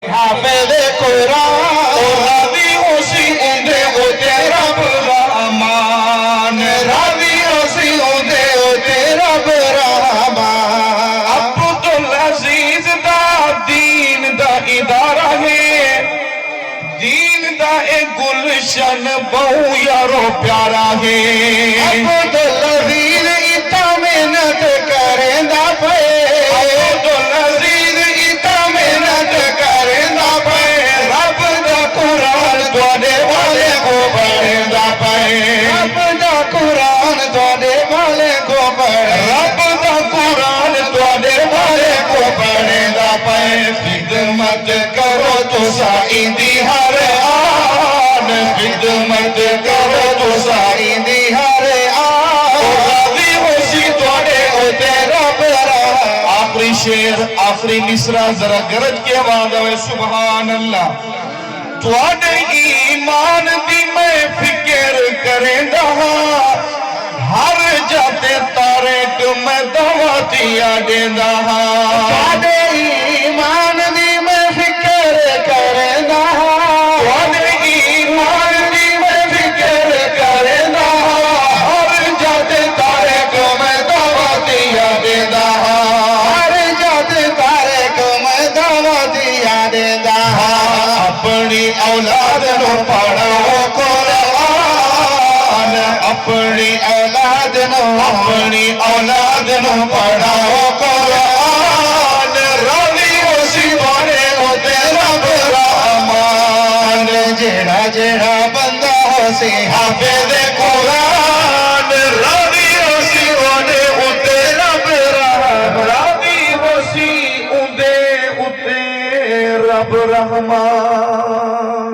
हाफिज़ कुरान राज़ी होसी उंदे ओते रब रहमान राज़ी होसी उंदे ओते रब रहमान अब्दुल अजीज दा दीन दा इदारा है दीन दा एक गुलशन बहु यारो प्यारा है अब्दुल अजीज इतना मेहनत करेंदा पे अब्दुल अजीज इतना मेहनत करेंदा पे रब दा कुरान तुहाडे वाले को पढ़ेंदा पे रब दा कुरान तुहाडे वाले को पढ़े रब दा कुरान तुहाडे वाले को पढ़ेंदा पे खिदमत करो तुसा इंदी हर आन खिदमत करो तुसा इंदी हर आन राज़ी होसी तुहाडे ओते रब आखिरी शेर आखिरी मिसरा जरा गरज के आवाज आवे सुभान अल्लाह तुहाडे ईमान दी मैं फिक्र करेंदा हर जाते तारे को मैं दावतियां देंदा तुहाडे ईमान दी मैं फिक्र करेंदा तुहाडे ईमान दी मैं फिक्र करेंदा हर जाते तारे को मैं दावतियां देंदा हर जाते तारे को मैं दावतियां देंदा अपनी औलाद नो पढ़ाओ कुरान अपनी औलाद नो पढ़ाओ कुरान राज़ी होसी तुहाडे ओते रब रहमान जेड़ा जेड़ा बंदा होसी हाफिज़ कुरान राज़ी होसी तुहाडे ओते रब रहमान राज़ी होसी उंदे उते रब रहमान